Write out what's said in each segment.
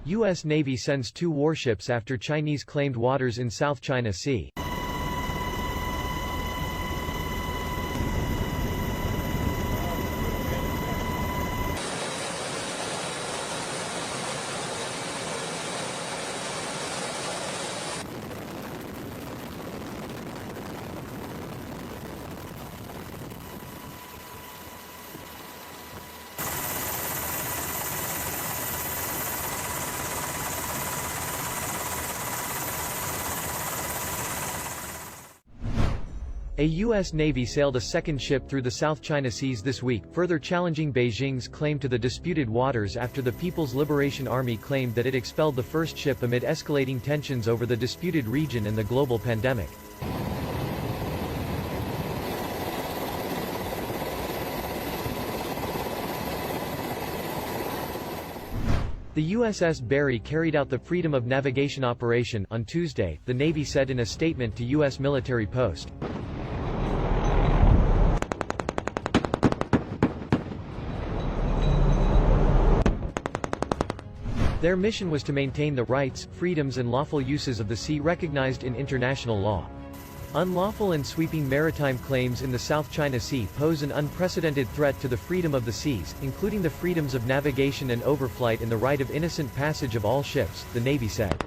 U.S. Navy sends 2 warships after Chinese claimed waters in South China Sea. A U.S. Navy sailed a second ship through the South China Seas this week, further challenging Beijing's claim to the disputed waters after the People's Liberation Army claimed that it expelled the first ship amid escalating tensions over the disputed region and the global pandemic. The USS Barry carried out the Freedom of Navigation operation on Tuesday, the Navy said in a statement to U.S. military post. Their mission was to maintain the rights, freedoms and lawful uses of the sea recognized in international law. Unlawful and sweeping maritime claims in the South China Sea pose an unprecedented threat to the freedom of the seas, including the freedoms of navigation and overflight and the right of innocent passage of all ships, the Navy said.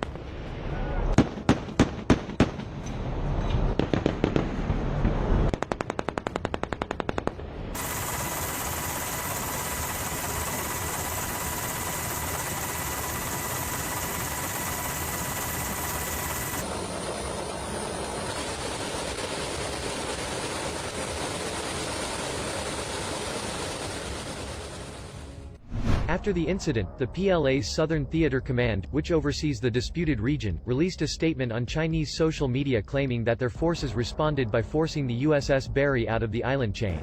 After the incident, the PLA's Southern Theater Command, which oversees the disputed region, released a statement on Chinese social media claiming that their forces responded by forcing the USS Barry out of the island chain.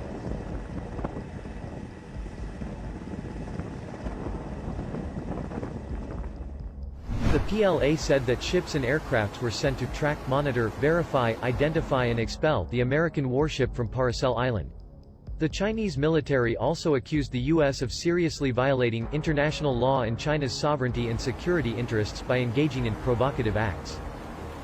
The PLA said that ships and aircrafts were sent to track, monitor, verify, identify and expel the American warship from Paracel Island. The Chinese military also accused the U.S. of seriously violating international law and China's sovereignty and security interests by engaging in provocative acts.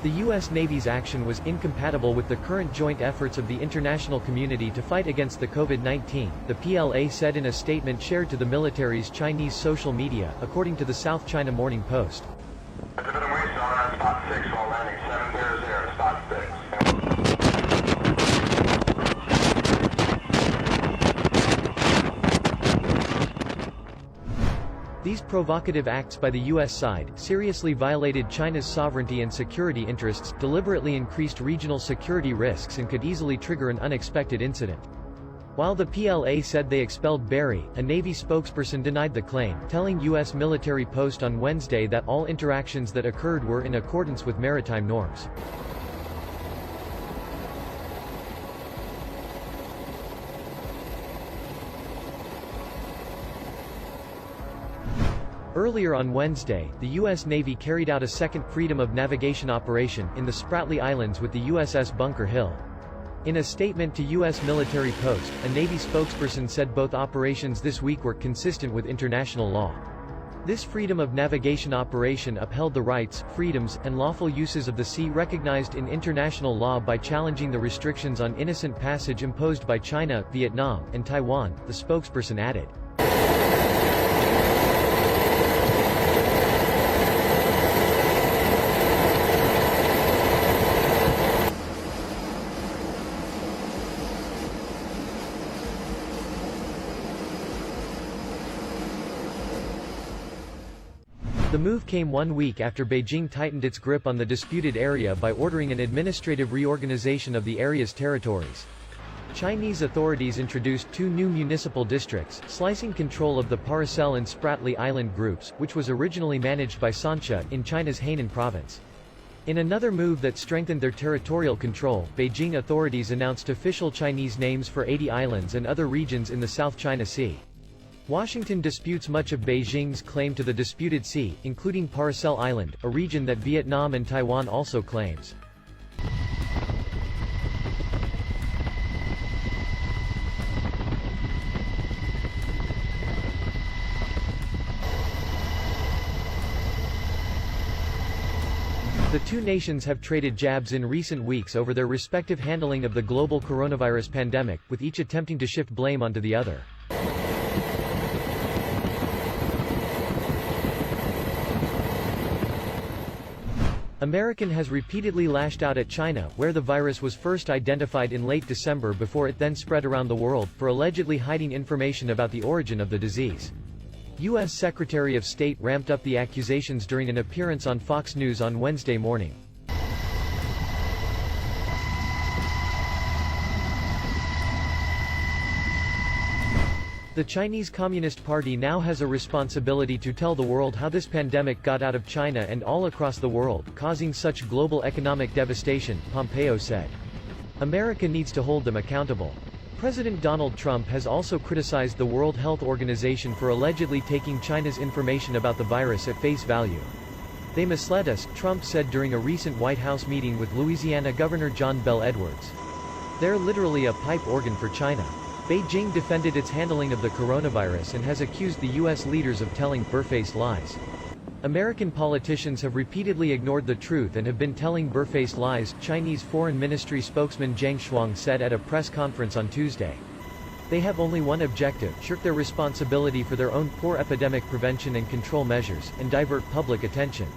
The U.S. Navy's action was incompatible with the current joint efforts of the international community to fight against the COVID-19, the PLA said in a statement shared to the military's Chinese social media, according to the South China Morning Post. These provocative acts by the U.S. side seriously violated China's sovereignty and security interests, deliberately increased regional security risks and could easily trigger an unexpected incident. While the PLA said they expelled Barry, a Navy spokesperson denied the claim, telling U.S. military post on Wednesday that all interactions that occurred were in accordance with maritime norms. Earlier on Wednesday, the U.S. Navy carried out a second Freedom of Navigation operation in the Spratly Islands with the USS Bunker Hill. In a statement to U.S. military post, a Navy spokesperson said both operations this week were consistent with international law. This Freedom of Navigation operation upheld the rights, freedoms, and lawful uses of the sea recognized in international law by challenging the restrictions on innocent passage imposed by China, Vietnam, and Taiwan, the spokesperson added. The move came 1 week after Beijing tightened its grip on the disputed area by ordering an administrative reorganization of the area's territories. Chinese authorities introduced 2 new municipal districts, slicing control of the Paracel and Spratly Island groups, which was originally managed by Sansha, in China's Hainan province. In another move that strengthened their territorial control, Beijing authorities announced official Chinese names for 80 islands and other regions in the South China Sea. Washington disputes much of Beijing's claim to the disputed sea, including Paracel Island, a region that Vietnam and Taiwan also claims. The two nations have traded jabs in recent weeks over their respective handling of the global coronavirus pandemic, with each attempting to shift blame onto the other. America has repeatedly lashed out at China, where the virus was first identified in late December before it then spread around the world, for allegedly hiding information about the origin of the disease. U.S. Secretary of State ramped up the accusations during an appearance on Fox News on Wednesday morning. The Chinese Communist Party now has a responsibility to tell the world how this pandemic got out of China and all across the world, causing such global economic devastation, Pompeo said. America needs to hold them accountable. President Donald Trump has also criticized the World Health Organization for allegedly taking China's information about the virus at face value. They misled us, Trump said during a recent White House meeting with Louisiana Governor John Bel Edwards. They're literally a pipe organ for China. Beijing defended its handling of the coronavirus and has accused the U.S. leaders of telling barefaced lies. American politicians have repeatedly ignored the truth and have been telling barefaced lies, Chinese Foreign Ministry spokesman Zhang Shuang said at a press conference on Tuesday. They have only one objective: shirk their responsibility for their own poor epidemic prevention and control measures, and divert public attention.